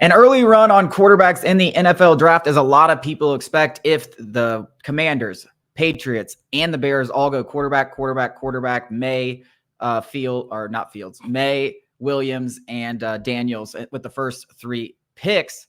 An early run on quarterbacks in the NFL draft, as a lot of people expect, if the Commanders, Patriots, and the Bears all go quarterback, May, May, Williams, and Daniels with the first 3 picks.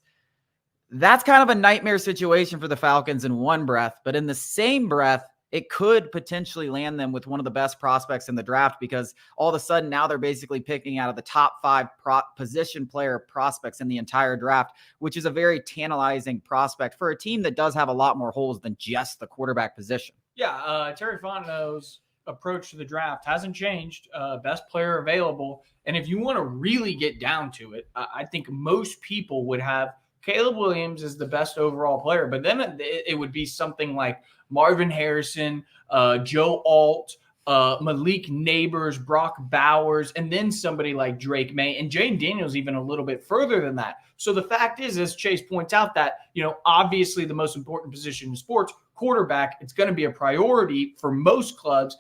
That's kind of a nightmare situation for the Falcons in one breath, but in the same breath, it could potentially land them with one of the best prospects in the draft, because all of a sudden now they're basically picking out of the top 5 position player prospects in the entire draft, which is a very tantalizing prospect for a team that does have a lot more holes than just the quarterback position. Yeah, Terry Fontenot's approach to the draft hasn't changed. Best player available. And if you want to really get down to it, I think most people would have Caleb Williams as the best overall player, but then it would be something like Marvin Harrison, Joe Alt, Malik Neighbors, Brock Bowers, and then somebody like Drake May, and Jayden Daniels even a little bit further than that. So the fact is, as Chase points out, that, obviously the most important position in sports, quarterback, it's going to be a priority for most clubs.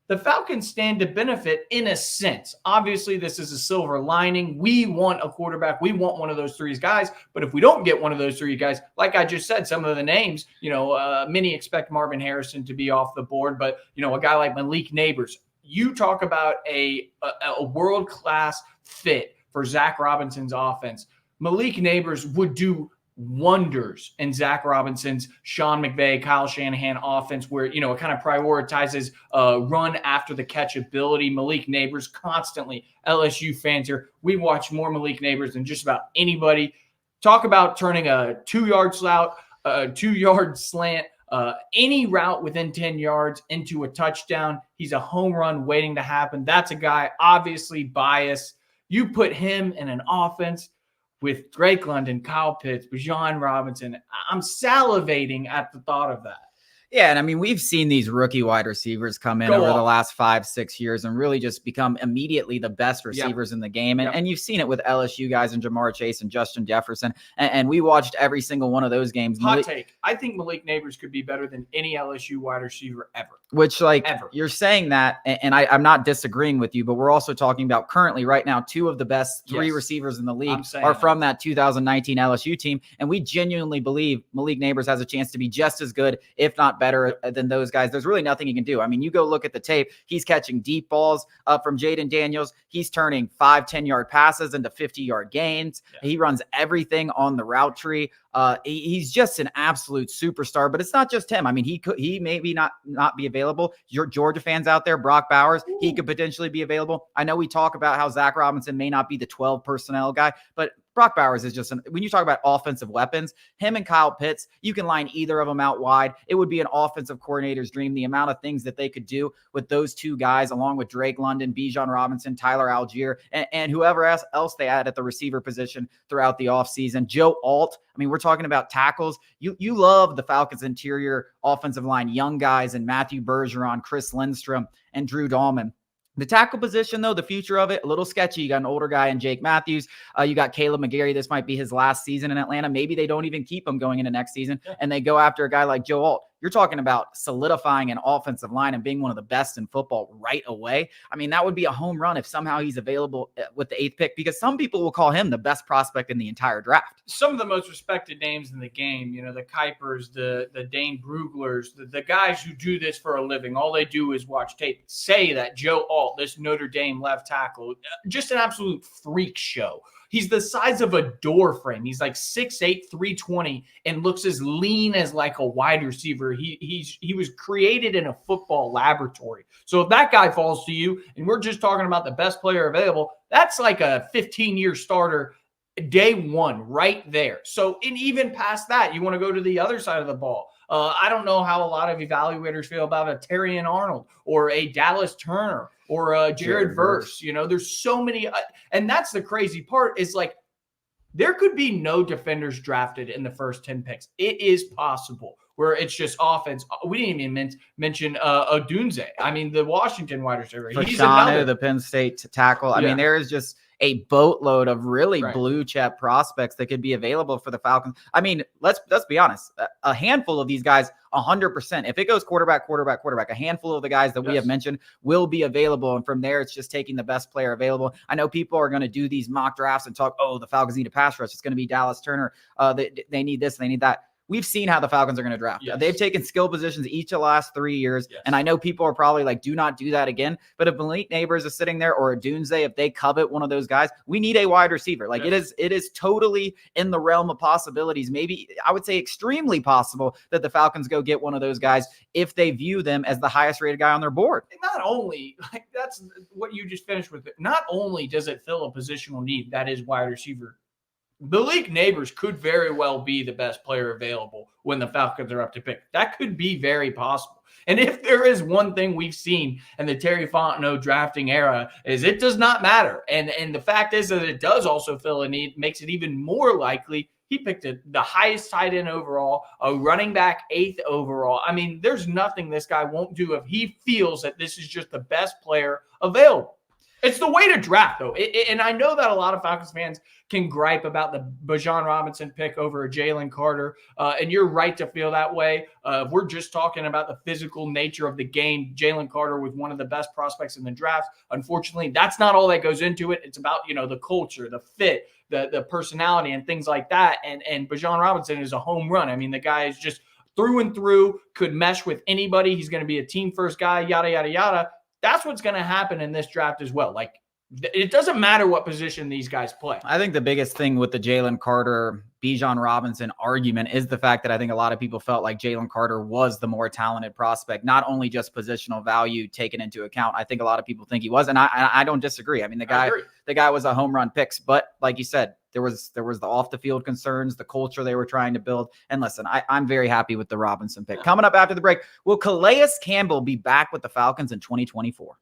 The Falcons stand to benefit in a sense. Obviously, this is a silver lining. We want a quarterback. We want one of those 3 guys. But if we don't get one of those 3 guys, like I just said, some of the names, many expect Marvin Harrison to be off the board. But, a guy like Malik Neighbors, you talk about a world-class fit for Zach Robinson's offense. Malik Neighbors would do wonders in Zach Robinson's, Sean McVay, Kyle Shanahan offense, where, it kind of prioritizes run after the catch ability. Malik Neighbors constantly, LSU fans here, we watch more Malik Neighbors than just about anybody. Talk about turning a 2-yard slant, any route within 10 yards into a touchdown. He's a home run waiting to happen. That's a guy obviously biased. You put him in an offense with Drake London, Kyle Pitts, Bijan Robinson, I'm salivating at the thought of that. Yeah, and I mean, we've seen these rookie wide receivers come in over the last 5-6 years and really just become immediately the best receivers in the game. And you've seen it with LSU guys and Jamar Chase and Justin Jefferson. And we watched every single one of those games. Hot take. I think Malik Neighbors could be better than any LSU wide receiver ever. Which, you're saying that, and I'm not disagreeing with you, but we're also talking about currently right now 2 of the best 3 receivers in the league are from that 2019 LSU team. And we genuinely believe Malik Neighbors has a chance to be just as good, if not better than those guys. There's really nothing he can do. I mean, you go look at the tape. He's catching deep balls from Jayden Daniels. He's turning 5-10-yard passes into 50-yard gains. Yeah. He runs everything on the route tree. He's just an absolute superstar, but it's not just him. I mean, he maybe not be available. Your Georgia fans out there, Brock Bowers, he could potentially be available. I know we talk about how Zach Robinson may not be the 12 personnel guy, but Brock Bowers is just when you talk about offensive weapons, him and Kyle Pitts, you can line either of them out wide. It would be an offensive coordinator's dream, the amount of things that they could do with those 2 guys, along with Drake London, Bijan Robinson, Tyler Algier, and whoever else they had at the receiver position throughout the offseason. Joe Alt, I mean, we're talking about tackles. You love the Falcons' interior offensive line, young guys, and Matthew Bergeron, Chris Lindstrom, and Drew Dahlman. The tackle position, though, the future of it, a little sketchy. You got an older guy in Jake Matthews. You got Caleb McGarry. This might be his last season in Atlanta. Maybe they don't even keep him going into next season, and they go after a guy like Joe Alt. You're talking about solidifying an offensive line and being one of the best in football right away. I mean, that would be a home run if somehow he's available with the 8th pick, because some people will call him the best prospect in the entire draft. Some of the most respected names in the game, the Kuipers, the Dane Bruglers, the guys who do this for a living, all they do is watch tape, say that Joe Alt, this Notre Dame left tackle, just an absolute freak show. He's the size of a door frame. He's like 6'8", 320, and looks as lean as like a wide receiver. He was created in a football laboratory. So if that guy falls to you, and we're just talking about the best player available, that's like a 15-year starter day one right there. So, and even past that, you want to go to the other side of the ball. I don't know how a lot of evaluators feel about a Terrion Arnold or a Dallas Turner or a Jared Verse. There's so many. And that's the crazy part is there could be no defenders drafted in the first 10 picks. It is possible where it's just offense. We didn't even mention Odunze. I mean, the Washington wide receiver. He's another. The Penn State tackle. I mean, there is just a boatload of really blue chip prospects that could be available for the Falcons. I mean, let's be honest. A handful of these guys, 100%. If it goes quarterback, a handful of the guys that we have mentioned will be available. And from there, it's just taking the best player available. I know people are going to do these mock drafts and talk, oh, the Falcons need a pass rush. It's going to be Dallas Turner. They need this, they need that. We've seen how the Falcons are going to draft. Yes. They've taken skill positions each of the last 3 years. Yes. And I know people are probably like, do not do that again. But if Malik Neighbors is sitting there, or a Dunze, if they covet one of those guys, we need a wide receiver. Like, it is totally in the realm of possibilities. Maybe I would say extremely possible that the Falcons go get one of those guys if they view them as the highest rated guy on their board. And not only, like, that's what you just finished with. Not only does it fill a positional need, that is wide receiver, Malik Neighbors could very well be the best player available when the Falcons are up to pick. That could be very possible. And if there is one thing we've seen in the Terry Fontenot drafting era, is it does not matter. And the fact is that it does also fill a need, makes it even more likely. He picked the highest tight end overall, a running back 8th overall. I mean, there's nothing this guy won't do if he feels that this is just the best player available. It's the way to draft, though. And I know that a lot of Falcons fans can gripe about the Bijan Robinson pick over a Jalen Carter. And you're right to feel that way. We're just talking about the physical nature of the game. Jalen Carter was one of the best prospects in the draft. Unfortunately, that's not all that goes into it. It's about, the culture, the fit, the personality, and things like that. And Bijan Robinson is a home run. I mean, the guy is just through and through, could mesh with anybody. He's going to be a team first guy, yada, yada, yada. That's what's going to happen in this draft as well. Like, it doesn't matter what position these guys play. I think the biggest thing with the Jalen Carter, Bijan Robinson argument is the fact that I think a lot of people felt like Jalen Carter was the more talented prospect, not only just positional value taken into account. I think a lot of people think he was, and I don't disagree. I mean, the guy was a home run picks, but like you said, there was the off the field concerns, the culture they were trying to build. And listen, I'm very happy with the Robinson pick. Coming up after the break, will Calais Campbell be back with the Falcons in 2024?